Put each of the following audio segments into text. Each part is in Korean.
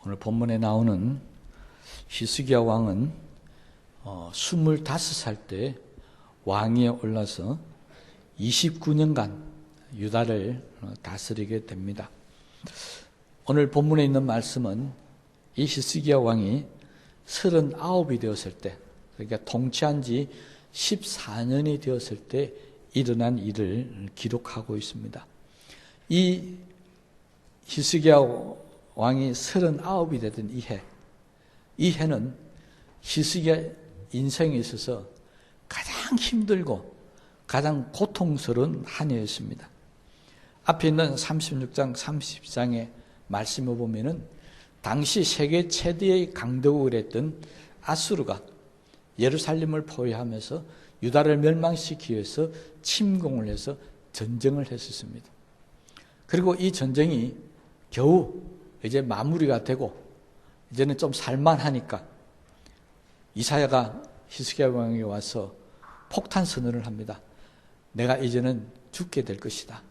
오늘 본문에 나오는 히스기야 왕은 25살 때 왕위에 올라서 29년간 유다를 다스리게 됩니다. 오늘 본문에 있는 말씀은 이 히스기야 왕이 39이 되었을 때, 그러니까 통치한 지 14년이 되었을 때 일어난 일을 기록하고 있습니다. 이 히스기야 왕이 39이 되던 이 해는 히스기야 인생에 있어서 가장 힘들고 가장 고통스러운 한 해였습니다. 앞에 있는 36장, 30장의 말씀을 보면은 당시 세계 최대의 강대국을 했던 아수르가 예루살렘을 포위하면서 유다를 멸망시키기 위해서 침공을 해서 전쟁을 했었습니다. 그리고 이 전쟁이 겨우 이제 마무리가 되고 이제는 좀 살만하니까 이사야가 히스기야 왕에게 와서 폭탄 선언을 합니다. 내가 이제는 죽게 될 것이다.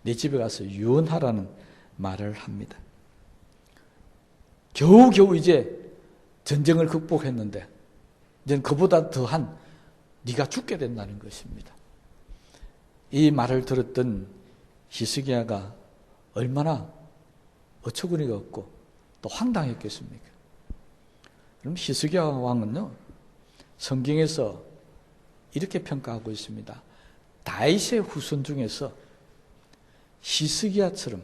내 집에 가서 유언하라는 말을 합니다. 겨우겨우 이제 전쟁을 극복했는데 이제는 그보다 더한 네가 죽게 된다는 것입니다. 이 말을 들었던 히스기야가 얼마나 어처구니가 없고 또 황당했겠습니까? 그럼 히스기야 왕은요, 성경에서 이렇게 평가하고 있습니다. 다윗의 후손 중에서 히스기야처럼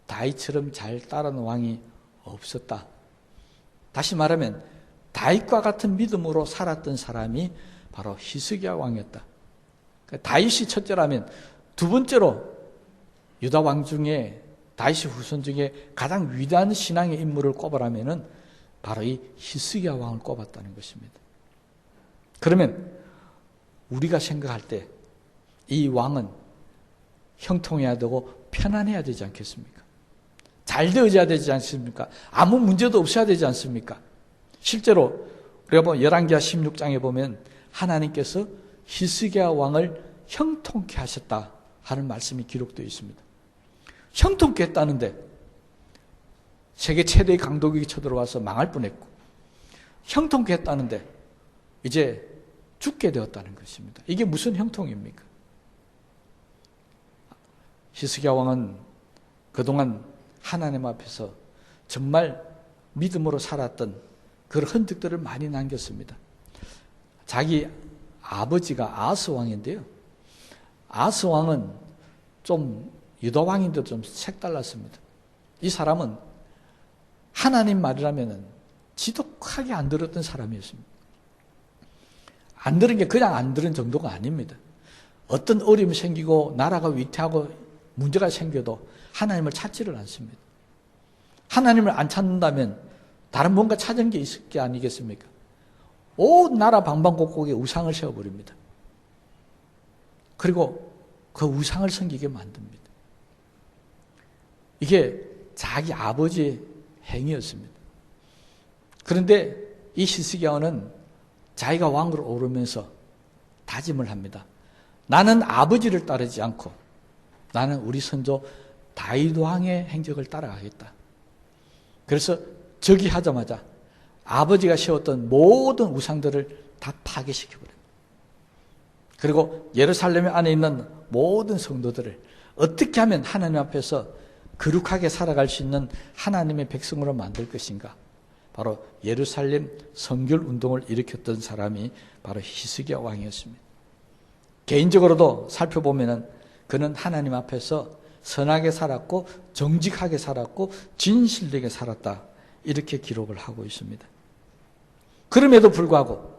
다윗처럼 잘 따르는 왕이 없었다. 다시 말하면 다윗과 같은 믿음으로 살았던 사람이 바로 히스기야 왕이었다. 그러니까 다윗이 첫째라면 두 번째로 유다 왕 중에 다윗의 후손 중에 가장 위대한 신앙의 인물을 꼽으라면은 바로 이 히스기야 왕을 꼽았다는 것입니다. 그러면 우리가 생각할 때 이 왕은 형통해야 되고 편안해야 되지 않겠습니까? 잘 되어져야 되지 않습니까? 아무 문제도 없어야 되지 않습니까? 실제로 우리가 보면 열왕기하 16장에 보면 하나님께서 히스기야 왕을 형통케 하셨다 하는 말씀이 기록되어 있습니다. 형통케 했다는데 세계 최대의 강도국이 쳐들어와서 망할 뻔했고, 형통케 했다는데 이제 죽게 되었다는 것입니다. 이게 무슨 형통입니까? 히스기야 왕은 그동안 하나님 앞에서 정말 믿음으로 살았던 그런 흔적들을 많이 남겼습니다. 자기 아버지가 아하스 왕인데요, 아하스 왕은 좀 유다 왕인데도 좀 색달랐습니다. 이 사람은 하나님 말이라면 지독하게 안 들었던 사람이었습니다. 안 들은 게 그냥 안 들은 정도가 아닙니다. 어떤 어려움이 생기고 나라가 위태하고 문제가 생겨도 하나님을 찾지를 않습니다. 하나님을 안 찾는다면 다른 뭔가 찾은 게 있을 게 아니겠습니까? 온 나라 방방곡곡에 우상을 세워버립니다. 그리고 그 우상을 섬기게 만듭니다. 이게 자기 아버지의 행위였습니다. 그런데 이 히스기야는 자기가 왕으로 오르면서 다짐을 합니다. 나는 아버지를 따르지 않고 나는 우리 선조 다윗 왕의 행적을 따라가겠다. 그래서 즉위하자마자 아버지가 세웠던 모든 우상들을 다 파괴시켜버립니다. 그리고 예루살렘 안에 있는 모든 성도들을 어떻게 하면 하나님 앞에서 거룩하게 살아갈 수 있는 하나님의 백성으로 만들 것인가? 바로 예루살렘 성결 운동을 일으켰던 사람이 바로 히스기야 왕이었습니다. 개인적으로도 살펴보면은 그는 하나님 앞에서 선하게 살았고 정직하게 살았고 진실되게 살았다, 이렇게 기록을 하고 있습니다. 그럼에도 불구하고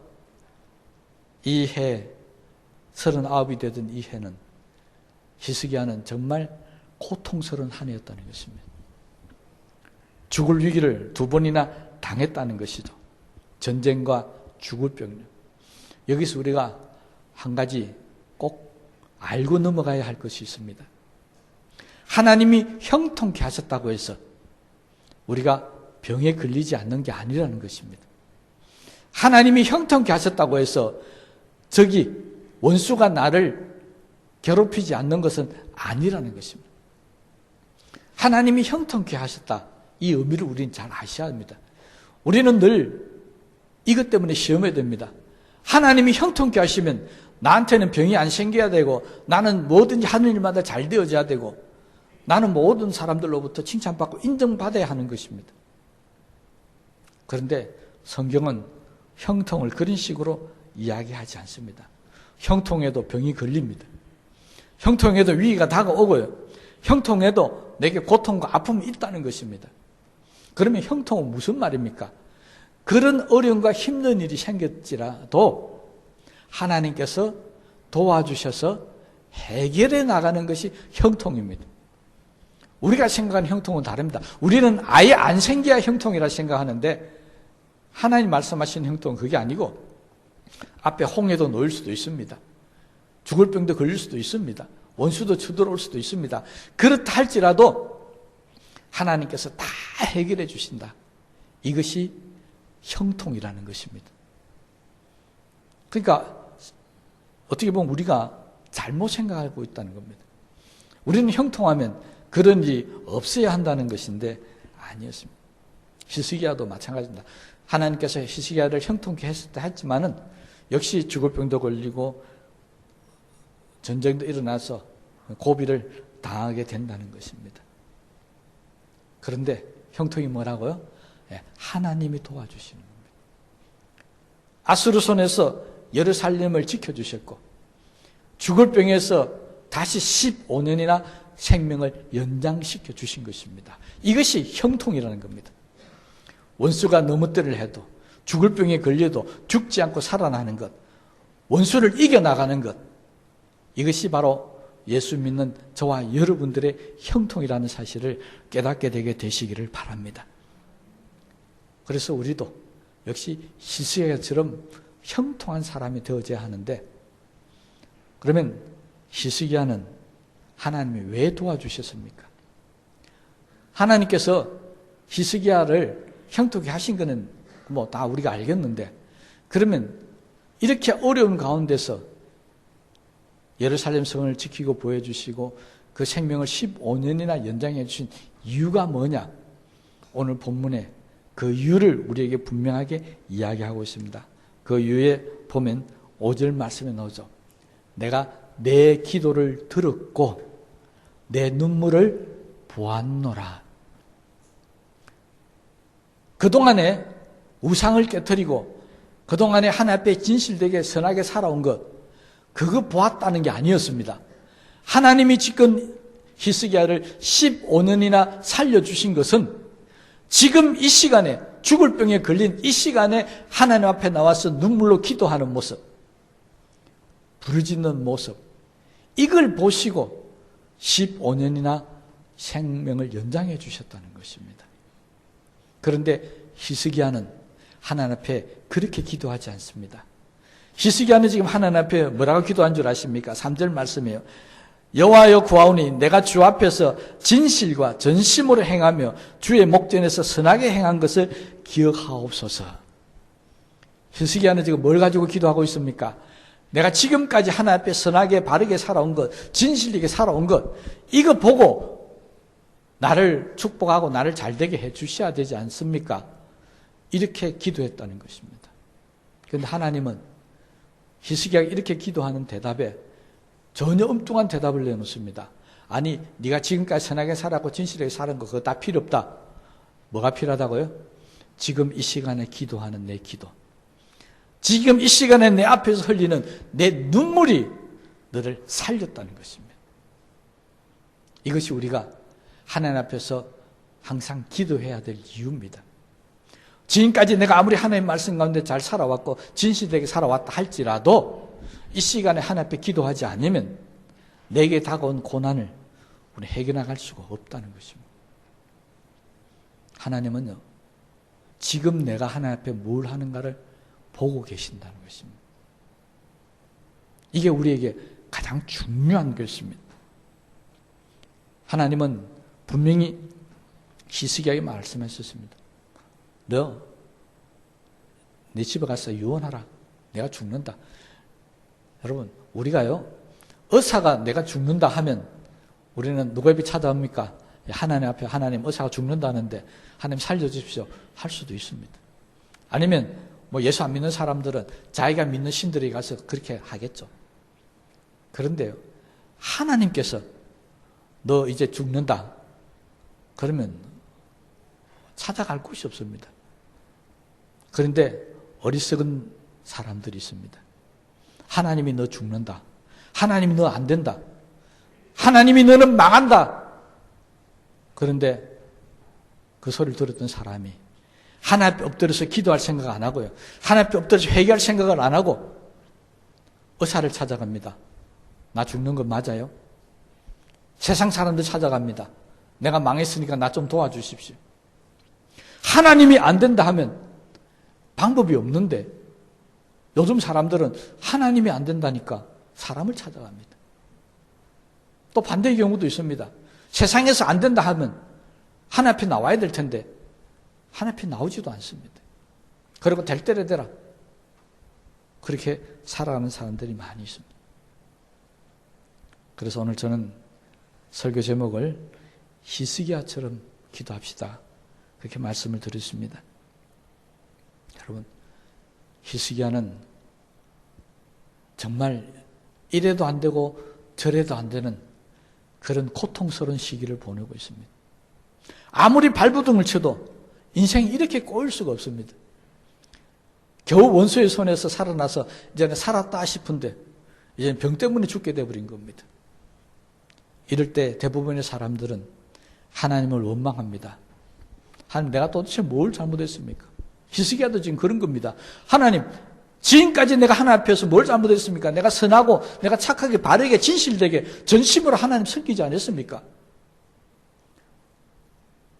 이 해 39이 되던 이 해는 히스기야는 정말 고통스러운 한 해였다는 것입니다. 죽을 위기를 두 번이나 당했다는 것이죠. 전쟁과 죽을 병력. 여기서 우리가 한 가지 꼭 알고 넘어가야 할 것이 있습니다. 하나님이 형통케 하셨다고 해서 우리가 병에 걸리지 않는 게 아니라는 것입니다. 하나님이 형통케 하셨다고 해서 저기 원수가 나를 괴롭히지 않는 것은 아니라는 것입니다. 하나님이 형통케 하셨다, 이 의미를 우리는 잘 아셔야 합니다. 우리는 늘 이것 때문에 시험해야 됩니다. 하나님이 형통케 하시면 나한테는 병이 안 생겨야 되고, 나는 뭐든지 하는 일마다 잘 되어져야 되고, 나는 모든 사람들로부터 칭찬받고 인정받아야 하는 것입니다. 그런데 성경은 형통을 그런 식으로 이야기하지 않습니다. 형통에도 병이 걸립니다. 형통에도 위기가 다가오고요. 형통에도 내게 고통과 아픔이 있다는 것입니다. 그러면 형통은 무슨 말입니까? 그런 어려움과 힘든 일이 생겼지라도 하나님께서 도와주셔서 해결해 나가는 것이 형통입니다. 우리가 생각하는 형통은 다릅니다. 우리는 아예 안 생겨야 형통이라 생각하는데, 하나님 말씀하신 형통은 그게 아니고, 앞에 홍해도 놓일 수도 있습니다. 죽을 병도 걸릴 수도 있습니다. 원수도 쳐들어올 수도 있습니다. 그렇다 할지라도 하나님께서 다 해결해 주신다. 이것이 형통이라는 것입니다. 그러니까 어떻게 보면 우리가 잘못 생각하고 있다는 겁니다. 우리는 형통하면 그런 일이 없어야 한다는 것인데 아니었습니다. 히스기야도 마찬가지입니다. 하나님께서 히스기야를 형통케 했지만은 역시 죽을 병도 걸리고 전쟁도 일어나서 고비를 당하게 된다는 것입니다. 그런데 형통이 뭐라고요? 하나님이 도와주시는 겁니다. 아수르 손에서 예루살렘을 지켜주셨고, 죽을 병에서 다시 15년이나 생명을 연장시켜 주신 것입니다. 이것이 형통이라는 겁니다. 원수가 넘어뜨를 해도, 죽을 병에 걸려도 죽지 않고 살아나는 것, 원수를 이겨나가는 것, 이것이 바로 예수 믿는 저와 여러분들의 형통이라는 사실을 깨닫게 되게 되시기를 바랍니다. 그래서 우리도 역시 히스기야처럼 형통한 사람이 되어져야 하는데, 그러면 히스기야는 하나님이 왜 도와주셨습니까? 하나님께서 히스기야를 형통케 하신 것은 뭐 다 우리가 알겠는데, 그러면 이렇게 어려운 가운데서 예루살렘 성을 지키고 보여주시고 그 생명을 15년이나 연장해 주신 이유가 뭐냐? 오늘 본문에 그 이유를 우리에게 분명하게 이야기하고 있습니다. 그 이유에 보면 5절 말씀에 나오죠. 내가 내 기도를 들었고 내 눈물을 보았노라. 그동안에 우상을 깨뜨리고 그동안에 하나님 앞에 진실되게 선하게 살아온 것, 그거 보았다는 게 아니었습니다. 하나님이 지금 히스기야를 15년이나 살려주신 것은 지금 이 시간에, 죽을 병에 걸린 이 시간에 하나님 앞에 나와서 눈물로 기도하는 모습, 부르짖는 모습, 이걸 보시고 15년이나 생명을 연장해 주셨다는 것입니다. 그런데 히스기야는 하나님 앞에 그렇게 기도하지 않습니다. 히스기야는 지금 하나님 앞에 뭐라고 기도한 줄 아십니까? 3절 말씀이에요. 여호와여 구하오니 내가 주 앞에서 진실과 전심으로 행하며 주의 목전에서 선하게 행한 것을 기억하옵소서. 히스기야는 지금 뭘 가지고 기도하고 있습니까? 내가 지금까지 하나님 앞에 선하게 바르게 살아온 것, 진실되게 살아온 것, 이거 보고 나를 축복하고 나를 잘되게 해 주셔야 되지 않습니까? 이렇게 기도했다는 것입니다. 그런데 하나님은 히스기야가 이렇게 기도하는 대답에 전혀 엉뚱한 대답을 내놓습니다. 아니, 네가 지금까지 선하게 살았고 진실하게 살은 거 그거 다 필요 없다. 뭐가 필요하다고요? 지금 이 시간에 기도하는 내 기도, 지금 이 시간에 내 앞에서 흘리는 내 눈물이 너를 살렸다는 것입니다. 이것이 우리가 하나님 앞에서 항상 기도해야 될 이유입니다. 지금까지 내가 아무리 하나님 말씀 가운데 잘 살아왔고 진실되게 살아왔다 할지라도 이 시간에 하나님 앞에 기도하지 않으면 내게 다가온 고난을 우리 해결나갈 수가 없다는 것입니다. 하나님은요, 지금 내가 하나님 앞에 뭘 하는가를 보고 계신다는 것입니다. 이게 우리에게 가장 중요한 것입니다. 하나님은 분명히 히스기야에게 말씀하셨습니다. 너 내 집에 가서 유언하라. 내가 죽는다. 여러분, 우리가요, 의사가 내가 죽는다 하면 우리는 누구에게 찾아옵니까? 하나님 앞에 하나님 의사가 죽는다는데 하나님 살려주십시오 할 수도 있습니다. 아니면 뭐 예수 안 믿는 사람들은 자기가 믿는 신들이 가서 그렇게 하겠죠. 그런데요, 하나님께서 너 이제 죽는다 그러면 찾아갈 곳이 없습니다. 그런데 어리석은 사람들이 있습니다. 하나님이 너 죽는다, 하나님이 너 안 된다, 하나님이 너는 망한다. 그런데 그 소리를 들었던 사람이 하나님 앞에 엎드려서 기도할 생각 안 하고요, 하나님 앞에 엎드려서 회개할 생각을 안 하고 의사를 찾아갑니다. 나 죽는 거 맞아요? 세상 사람들 찾아갑니다. 내가 망했으니까 나 좀 도와주십시오. 하나님이 안 된다 하면 방법이 없는데 요즘 사람들은 하나님이 안 된다니까 사람을 찾아갑니다. 또 반대의 경우도 있습니다. 세상에서 안 된다 하면 하나님 앞에 나와야 될 텐데 하나님 앞에 나오지도 않습니다. 그리고 될 때려 되라 그렇게 살아가는 사람들이 많이 있습니다. 그래서 오늘 저는 설교 제목을 히스기야처럼 기도합시다 그렇게 말씀을 드렸습니다. 여러분, 히스기야는 정말 이래도 안 되고 저래도 안 되는 그런 고통스러운 시기를 보내고 있습니다. 아무리 발부둥을 쳐도 인생이 이렇게 꼬일 수가 없습니다. 겨우 원수의 손에서 살아나서 이제는 살았다 싶은데 이제는 병 때문에 죽게 되어버린 겁니다. 이럴 때 대부분의 사람들은 하나님을 원망합니다. 하나님, 내가 도대체 뭘 잘못했습니까? 히스기야도 지금 그런 겁니다. 하나님, 지금까지 내가 하나님 앞에서 뭘 잘못했습니까? 내가 선하고 내가 착하게 바르게 진실되게 전심으로 하나님 섬기지 않았습니까?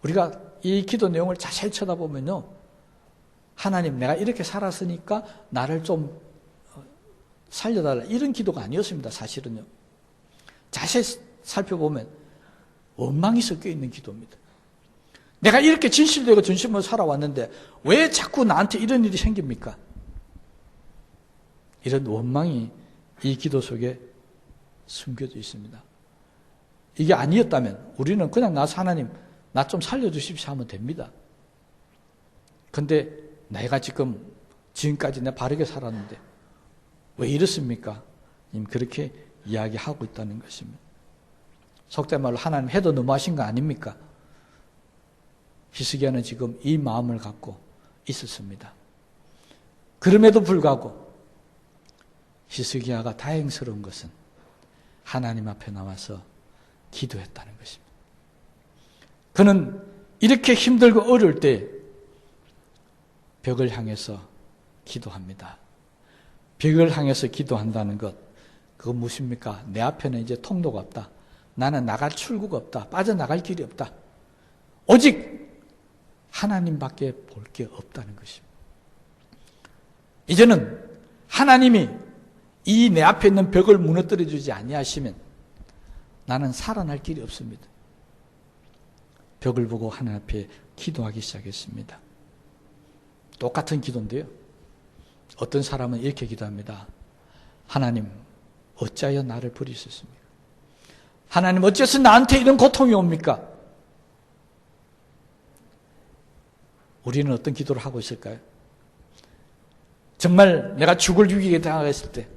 우리가 이 기도 내용을 자세히 쳐다보면요, 하나님, 내가 이렇게 살았으니까 나를 좀 살려달라 이런 기도가 아니었습니다. 사실은요, 자세히 살펴보면 원망이 섞여 있는 기도입니다. 내가 이렇게 진실되고 전심으로 살아왔는데 왜 자꾸 나한테 이런 일이 생깁니까? 이런 원망이 이 기도 속에 숨겨져 있습니다. 이게 아니었다면 우리는 그냥 나서 하나님, 나 좀 살려주십시오 하면 됩니다. 근데 내가 지금까지 내가 바르게 살았는데 왜 이렇습니까? 그렇게 이야기하고 있다는 것입니다. 속된 말로 하나님 해도 너무하신 거 아닙니까? 히스기야는 지금 이 마음을 갖고 있었습니다. 그럼에도 불구하고 히스기야가 다행스러운 것은 하나님 앞에 나와서 기도했다는 것입니다. 그는 이렇게 힘들고 어려울 때 벽을 향해서 기도합니다. 벽을 향해서 기도한다는 것, 그건 무엇입니까? 내 앞에는 이제 통로가 없다. 나는 나갈 출구가 없다. 빠져나갈 길이 없다. 오직 하나님밖에 볼 게 없다는 것입니다. 이제는 하나님이 이 내 앞에 있는 벽을 무너뜨려 주지 아니하시면 나는 살아날 길이 없습니다. 벽을 보고 하나님 앞에 기도하기 시작했습니다. 똑같은 기도인데요, 어떤 사람은 이렇게 기도합니다. 하나님, 어찌하여 나를 버리셨습니까? 하나님, 어째서 나한테 이런 고통이 옵니까? 우리는 어떤 기도를 하고 있을까요? 정말 내가 죽을 위기에 당했을 때,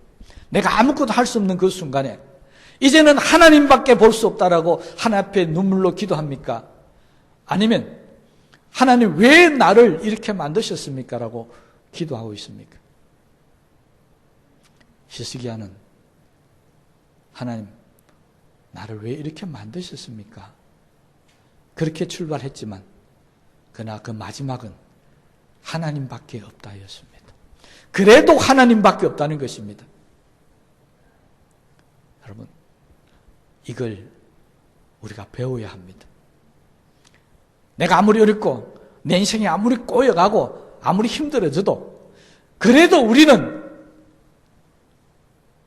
내가 아무것도 할 수 없는 그 순간에 이제는 하나님밖에 볼 수 없다라고 하나님 앞에 눈물로 기도합니까? 아니면 하나님, 왜 나를 이렇게 만드셨습니까? 라고 기도하고 있습니까? 히스기야는 하나님, 나를 왜 이렇게 만드셨습니까? 그렇게 출발했지만 그러나 그 마지막은 하나님밖에 없다였습니다. 그래도 하나님밖에 없다는 것입니다. 여러분, 이걸 우리가 배워야 합니다. 내가 아무리 어렵고 내 인생이 아무리 꼬여가고 아무리 힘들어져도 그래도 우리는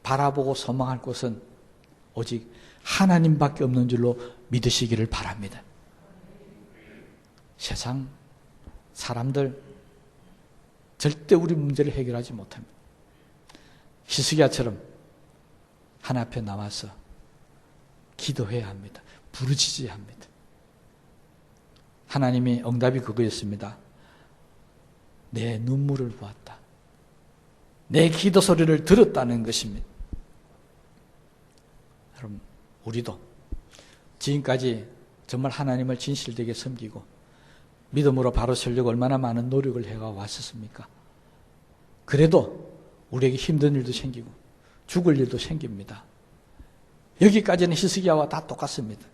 바라보고 소망할 곳은 오직 하나님밖에 없는 줄로 믿으시기를 바랍니다. 세상 사람들 절대 우리 문제를 해결하지 못합니다. 히스기야처럼 하나님 앞에 나와서 기도해야 합니다. 부르짖어야 합니다. 하나님의 응답이 그거였습니다. 내 눈물을 보았다. 내 기도 소리를 들었다는 것입니다. 여러분, 우리도 지금까지 정말 하나님을 진실되게 섬기고 믿음으로 바로 서려고 얼마나 많은 노력을 해가 왔었습니까? 그래도 우리에게 힘든 일도 생기고 죽을 일도 생깁니다. 여기까지는 히스기야와 다 똑같습니다.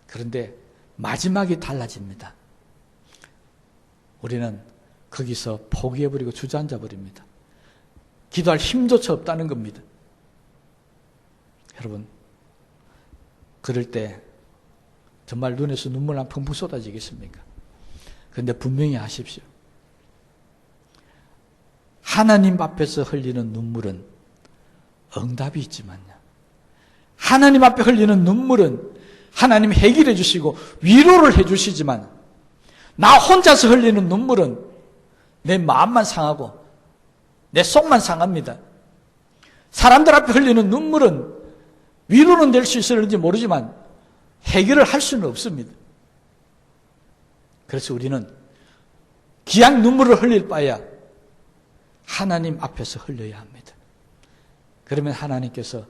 그런데 마지막이 달라집니다. 우리는 거기서 포기해버리고 주저앉아버립니다. 기도할 힘조차 없다는 겁니다. 여러분, 그럴 때 정말 눈에서 눈물 한 펑펑 쏟아지겠습니까? 그런데 분명히 아십시오. 하나님 앞에서 흘리는 눈물은 응답이 있지만요. 하나님 앞에 흘리는 눈물은 하나님 해결해 주시고 위로를 해 주시지만 나 혼자서 흘리는 눈물은 내 마음만 상하고 내 속만 상합니다. 사람들 앞에 흘리는 눈물은 위로는 될 수 있을지 모르지만 해결을 할 수는 없습니다. 그래서 우리는 기약 눈물을 흘릴 바에야 하나님 앞에서 흘려야 합니다. 그러면 하나님께서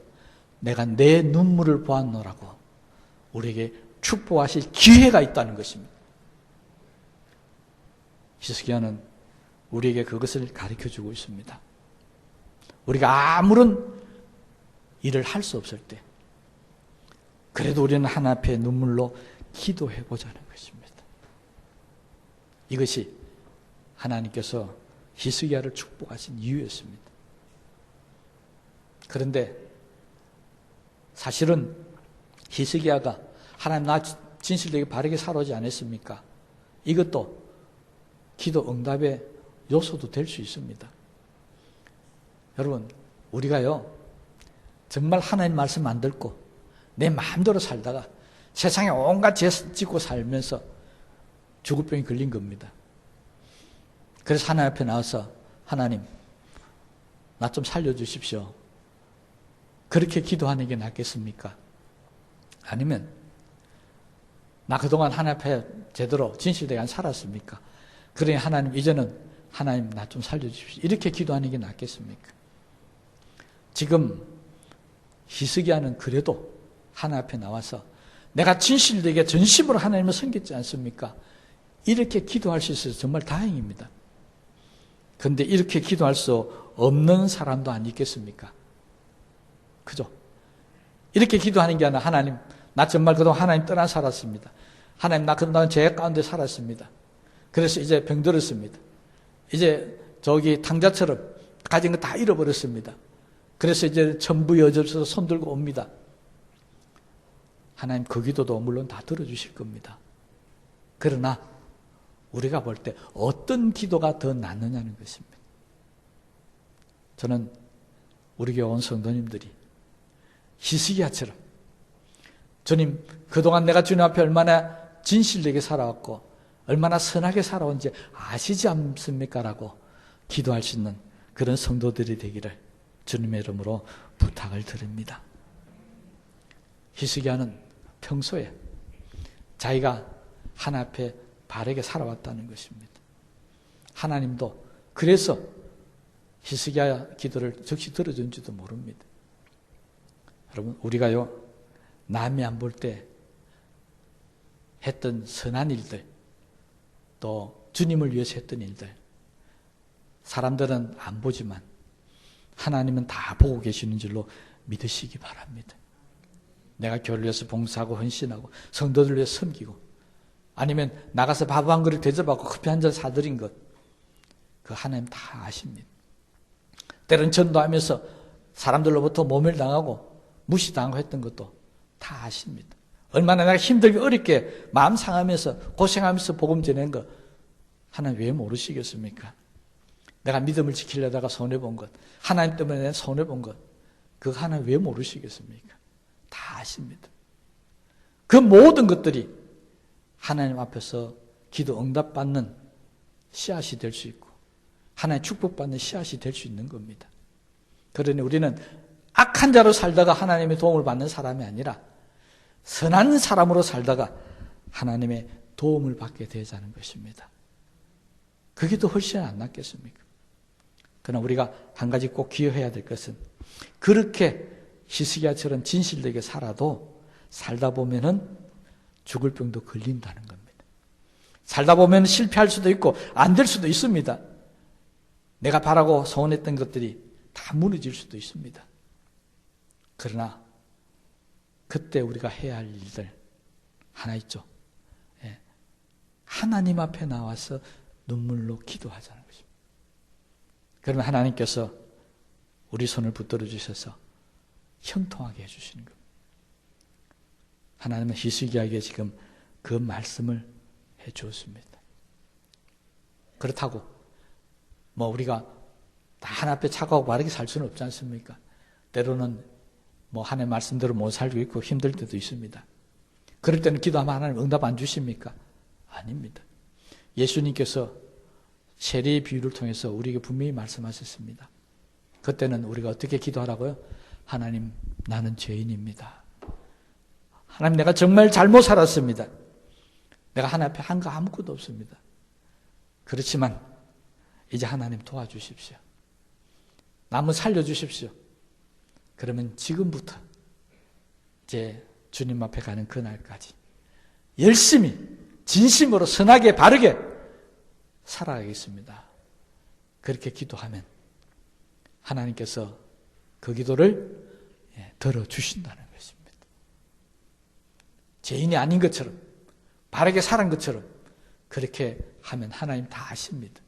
내가 내 눈물을 보았노라고 우리에게 축복하실 기회가 있다는 것입니다. 히스기야는 우리에게 그것을 가르쳐주고 있습니다. 우리가 아무런 일을 할 수 없을 때 그래도 우리는 하나님 앞에 눈물로 기도해 보자는 것입니다. 이것이 하나님께서 히스기야를 축복하신 이유였습니다. 그런데 사실은 히스기야가 하나님 나 진실되게 바르게 살아오지 않았습니까? 이것도 기도 응답의 요소도 될 수 있습니다. 여러분, 우리가요 정말 하나님 말씀 안 듣고 내 마음대로 살다가 세상에 온갖 죄 짓고 살면서 죽을 병이 걸린 겁니다. 그래서 하나님 앞에 나와서 하나님 나 좀 살려주십시오. 그렇게 기도하는 게 낫겠습니까? 아니면 나 그동안 하나님 앞에 제대로 진실되게 안 살았습니까? 그러니 하나님 이제는 하나님 나 좀 살려주십시오. 이렇게 기도하는 게 낫겠습니까? 지금 히스기야는 그래도 하나님 앞에 나와서 내가 진실되게 전심으로 하나님을 섬겼지 않습니까? 이렇게 기도할 수 있어서 정말 다행입니다. 그런데 이렇게 기도할 수 없는 사람도 안 있겠습니까? 그죠? 이렇게 기도하는 게 아니라 하나님 나 정말 그동안 하나님 떠나 살았습니다. 하나님 나 그동안 죄 가운데 살았습니다. 그래서 이제 병들었습니다. 이제 저기 탕자처럼 가진 거 다 잃어버렸습니다. 그래서 이제 전부 여접해서 손 들고 옵니다. 하나님 그 기도도 물론 다 들어주실 겁니다. 그러나 우리가 볼 때 어떤 기도가 더 낫느냐는 것입니다. 저는 우리 교회 온 성도님들이 히스기야처럼 주님 그동안 내가 주님 앞에 얼마나 진실되게 살아왔고 얼마나 선하게 살아온지 아시지 않습니까? 라고 기도할 수 있는 그런 성도들이 되기를 주님의 이름으로 부탁을 드립니다. 히스기야는 평소에 자기가 하나님 앞에 바르게 살아왔다는 것입니다. 하나님도 그래서 히스기야 기도를 즉시 들어준지도 모릅니다. 여러분 우리가요 남이 안 볼 때 했던 선한 일들 또 주님을 위해서 했던 일들 사람들은 안 보지만 하나님은 다 보고 계시는 줄로 믿으시기 바랍니다. 내가 교회를 위해서 봉사하고 헌신하고 성도들 위해서 섬기고 아니면 나가서 밥 한 그릇 대접하고 커피 한 잔 사드린 것 그 하나님 다 아십니다. 때론 전도하면서 사람들로부터 모멸당하고 무시당하고 했던 것도 다 아십니다. 얼마나 내가 힘들게 어렵게 마음 상하면서 고생하면서 복음 전한 거 하나님 왜 모르시겠습니까? 내가 믿음을 지키려다가 손해본 것 하나님 때문에 내가 손해본 것 그거 하나님 왜 모르시겠습니까? 다 아십니다. 그 모든 것들이 하나님 앞에서 기도 응답받는 씨앗이 될 수 있고 하나님 축복받는 씨앗이 될 수 있는 겁니다. 그러니 우리는 악한 자로 살다가 하나님의 도움을 받는 사람이 아니라 선한 사람으로 살다가 하나님의 도움을 받게 되자는 것입니다. 그게 더 훨씬 안 낫겠습니까? 그러나 우리가 한 가지 꼭 기억해야 될 것은 그렇게 히스기야처럼 진실되게 살아도 살다 보면은 죽을 병도 걸린다는 겁니다. 살다 보면 실패할 수도 있고 안 될 수도 있습니다. 내가 바라고 소원했던 것들이 다 무너질 수도 있습니다. 그러나 그때 우리가 해야 할 일들 하나 있죠. 하나님 앞에 나와서 눈물로 기도하자는 것입니다. 그러면 하나님께서 우리 손을 붙들어 주셔서 형통하게 해주시는 겁니다. 하나님은 히스기야에게 지금 그 말씀을 해주었습니다. 그렇다고 우리가 다 하나님 앞에 차가워 바르게 살 수는 없지 않습니까? 때로는 하나님 말씀대로 못 살고 있고 힘들 때도 있습니다. 그럴 때는 기도하면 하나님 응답 안 주십니까? 아닙니다. 예수님께서 세리의 비유를 통해서 우리에게 분명히 말씀하셨습니다. 그때는 우리가 어떻게 기도하라고요? 하나님, 나는 죄인입니다. 하나님, 내가 정말 잘못 살았습니다. 내가 하나님 앞에 한 거 아무것도 없습니다. 그렇지만 이제 하나님 도와주십시오. 나 한번 살려주십시오. 그러면 지금부터 이제 주님 앞에 가는 그날까지 열심히 진심으로 선하게 바르게 살아가겠습니다. 그렇게 기도하면 하나님께서 그 기도를 들어주신다는 것입니다. 죄인이 아닌 것처럼 바르게 살은 것처럼 그렇게 하면 하나님 다 아십니다.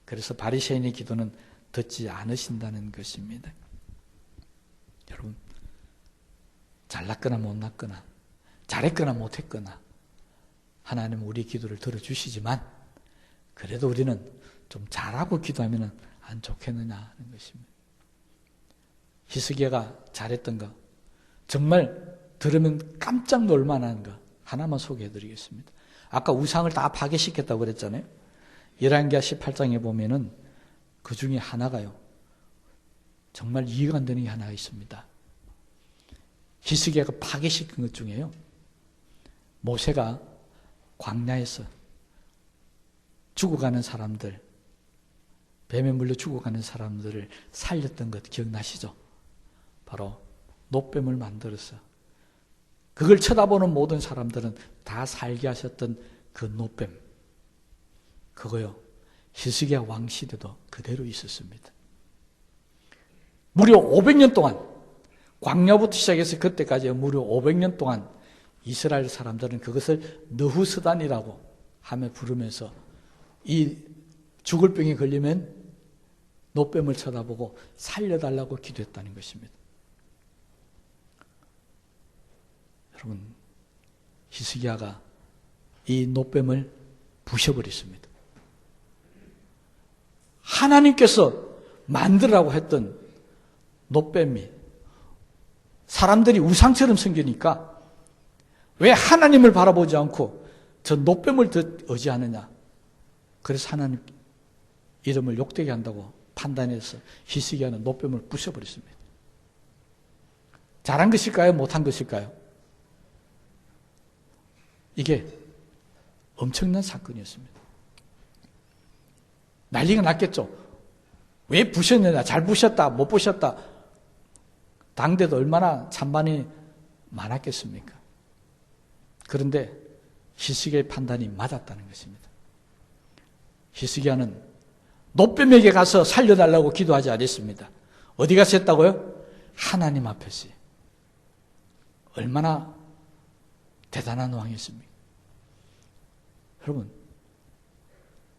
그래서 바리새인의 기도는 듣지 않으신다는 것입니다. 여러분, 잘났거나 못났거나 잘했거나 못했거나 하나님은 우리 기도를 들어주시지만 그래도 우리는 좀 잘하고 기도하면 안 좋겠느냐 하는 것입니다. 히스기야가 잘했던 거, 정말 들으면 깜짝 놀만한 거 하나만 소개해드리겠습니다. 아까 우상을 다 파괴시켰다고 그랬잖아요. 열왕기하 18장에 보면은 그 중에 하나가요, 정말 이해가 안 되는 게 하나 있습니다. 히스기야가 파괴시킨 것 중에요, 모세가 광야에서 죽어가는 사람들, 뱀에 물려 죽어가는 사람들을 살렸던 것 기억나시죠? 바로 노뱀을 만들어서 그걸 쳐다보는 모든 사람들은 다 살게 하셨던 그 노뱀, 그거요, 히스기야 왕 시대도 그대로 있었습니다. 무려 500년 동안, 광야부터 시작해서 그때까지 무려 500년 동안 이스라엘 사람들은 그것을 느후스단이라고 하며 부르면서 이 죽을 병에 걸리면 노뱀을 쳐다보고 살려달라고 기도했다는 것입니다. 여러분, 히스기야가 이 노뱀을 부셔버렸습니다. 하나님께서 만들라고 했던 노뱀이 사람들이 우상처럼 생기니까 왜 하나님을 바라보지 않고 저 노뱀을 더 의지하느냐. 그래서 하나님 이름을 욕되게 한다고 판단해서 히스기야는 노뱀을 부셔버렸습니다. 잘한 것일까요? 못한 것일까요? 이게 엄청난 사건이었습니다. 난리가 났겠죠. 왜 부셨느냐, 잘 부셨다, 못 부셨다. 당대도 얼마나 찬반이 많았겠습니까? 그런데 히스기야의 판단이 맞았다는 것입니다. 히스기야는 노뱀에게 가서 살려달라고 기도하지 않았습니다. 어디 가서 했다고요? 하나님 앞에서. 얼마나 대단한 왕이었습니까? 여러분,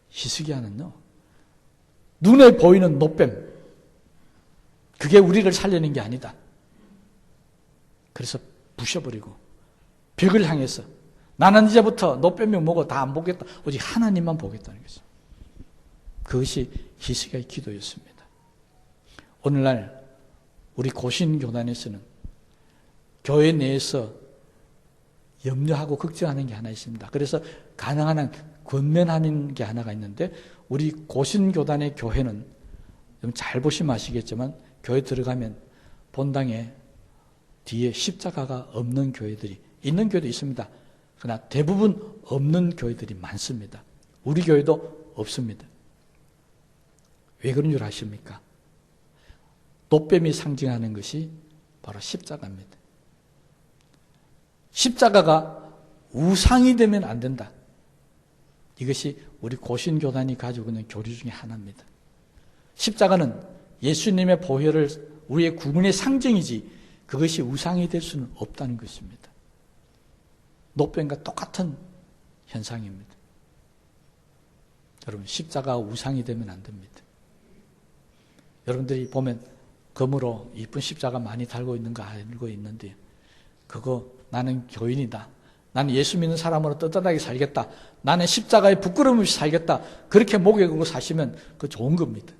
히스기야는요, 눈에 보이는 노뱀, 그게 우리를 살리는 게 아니다. 그래서 부셔버리고 벽을 향해서 나는 이제부터 노뱀이 뭐고 다 안 보겠다. 오직 하나님만 보겠다는 것이죠. 그것이 히스기야의 기도였습니다. 오늘날 우리 고신교단에서는 교회 내에서 염려하고 걱정하는 게 하나 있습니다. 그래서 가능한 한 권면하는 게 하나가 있는데, 우리 고신교단의 교회는 좀 잘 보시면 아시겠지만 교회 들어가면 본당에 뒤에 십자가가 없는 교회들이 있는 교회도 있습니다. 그러나 대부분 없는 교회들이 많습니다. 우리 교회도 없습니다. 왜 그런 줄 아십니까? 놋뱀이 상징하는 것이 바로 십자가입니다. 십자가가 우상이 되면 안 된다. 이것이 우리 고신교단이 가지고 있는 교리 중에 하나입니다. 십자가는 예수님의 보혈을 우리의 구원의 상징이지 그것이 우상이 될 수는 없다는 것입니다. 놋뱀과 똑같은 현상입니다. 여러분, 십자가가 우상이 되면 안 됩니다. 여러분들이 보면 금으로 이쁜 십자가 많이 달고 있는 거 알고 있는데 그거 나는 교인이다. 나는 예수 믿는 사람으로 떳떳하게 살겠다. 나는 십자가에 부끄러움 없이 살겠다. 그렇게 목에 걸고 사시면 그거 좋은 겁니다.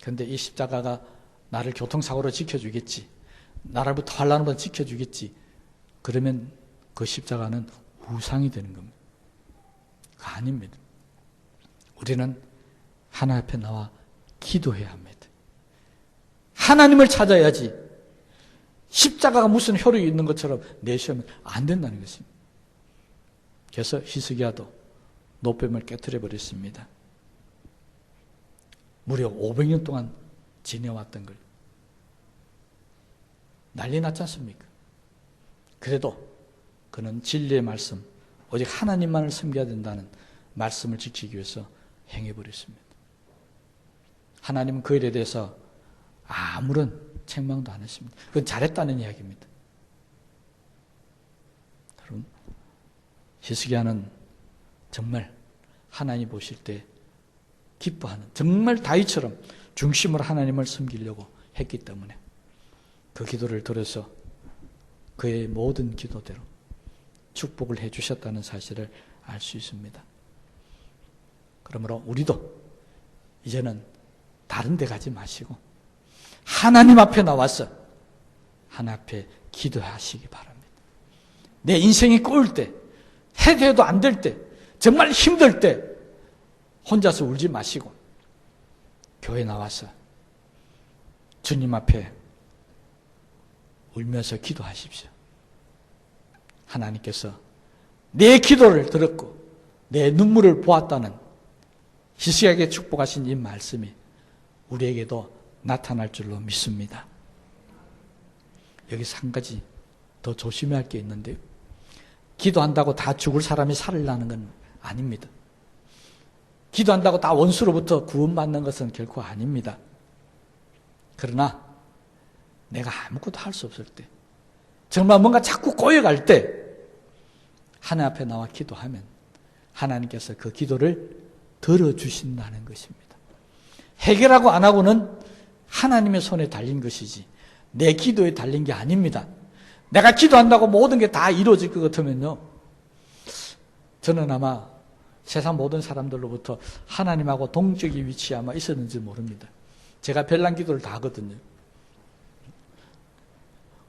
그런데 이 십자가가 나를 교통사고로 지켜주겠지. 나라부터 환난으로 지켜주겠지. 그러면 그 십자가는 우상이 되는 겁니다. 그거 아닙니다. 우리는 하나님 앞에 나와 기도해야 합니다. 하나님을 찾아야지 십자가가 무슨 효력이 있는 것처럼 내세우면 안 된다는 것입니다. 그래서 히스기야도 놋뱀을 깨트려 버렸습니다. 무려 500년 동안 지내왔던 걸 난리 났지 않습니까? 그래도 그는 진리의 말씀, 오직 하나님만을 섬겨야 된다는 말씀을 지키기 위해서 행해버렸습니다. 하나님은 그 일에 대해서 아무런 책망도 안 했습니다. 그건 잘했다는 이야기입니다. 여러분, 히스기야는 정말 하나님 보실 때 기뻐하는, 정말 다윗처럼 중심으로 하나님을 섬기려고 했기 때문에 그 기도를 들어서 그의 모든 기도대로 축복을 해 주셨다는 사실을 알 수 있습니다. 그러므로 우리도 이제는 다른 데 가지 마시고 하나님 앞에 나와서 하나님 앞에 기도하시기 바랍니다. 내 인생이 꼬일 때, 해도 해도 안 될 때, 정말 힘들 때 혼자서 울지 마시고 교회 나와서 주님 앞에 울면서 기도하십시오. 하나님께서 내 기도를 들었고 내 눈물을 보았다는 히스기야에게 축복하신 이 말씀이 우리에게도 나타날 줄로 믿습니다. 여기서 한 가지 더 조심해야 할 게 있는데요. 기도한다고 다 죽을 사람이 살으려는 건 아닙니다. 기도한다고 다 원수로부터 구원받는 것은 결코 아닙니다. 그러나 내가 아무것도 할 수 없을 때, 정말 뭔가 자꾸 꼬여갈 때 하나님 앞에 나와 기도하면 하나님께서 그 기도를 들어주신다는 것입니다. 해결하고 안 하고는 하나님의 손에 달린 것이지 내 기도에 달린 게 아닙니다. 내가 기도한다고 모든 게 다 이루어질 것 같으면요, 저는 아마 세상 모든 사람들로부터 하나님하고 동적인 위치에 아마 있었는지 모릅니다. 제가 별난 기도를 다 하거든요.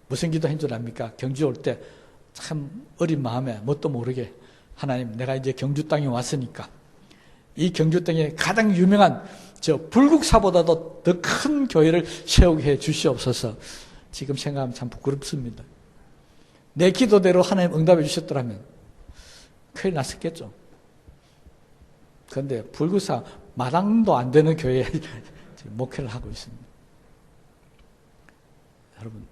무슨 기도한 줄 압니까? 경주 올 때 참 어린 마음에 뭣도 모르게 하나님, 내가 이제 경주 땅에 왔으니까 이 경주 땅에 가장 유명한 저 불국사보다도 더 큰 교회를 세우게 해 주시옵소서. 지금 생각하면 참 부끄럽습니다. 내 기도대로 하나님 응답해 주셨더라면 큰일 났었겠죠. 그런데 불국사 마당도 안 되는 교회에 목회를 하고 있습니다. 여러분,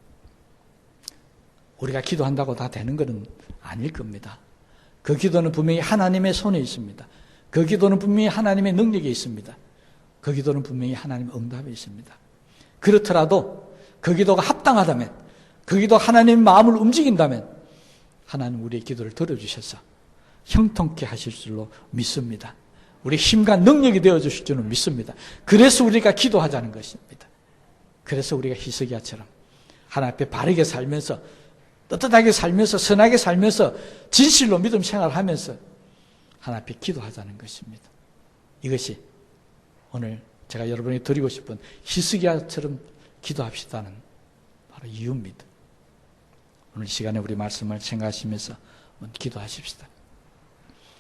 우리가 기도한다고 다 되는 것은 아닐 겁니다. 그 기도는 분명히 하나님의 손에 있습니다. 그 기도는 분명히 하나님의 능력에 있습니다. 그 기도는 분명히 하나님의 응답에 있습니다. 그렇더라도 그 기도가 합당하다면, 그 기도가 하나님의 마음을 움직인다면 하나님 우리의 기도를 들어주셔서 형통케 하실 줄로 믿습니다. 우리 힘과 능력이 되어주실 줄로 믿습니다. 그래서 우리가 기도하자는 것입니다. 그래서 우리가 히스기야처럼 하나님 앞에 바르게 살면서, 떳떳하게 살면서, 선하게 살면서 진실로 믿음 생활을 하면서 하나님 앞에 기도하자는 것입니다. 이것이 오늘 제가 여러분에게 드리고 싶은 히스기야처럼 기도합시다는 바로 이유입니다. 오늘 시간에 우리 말씀을 생각하시면서 기도하십시다.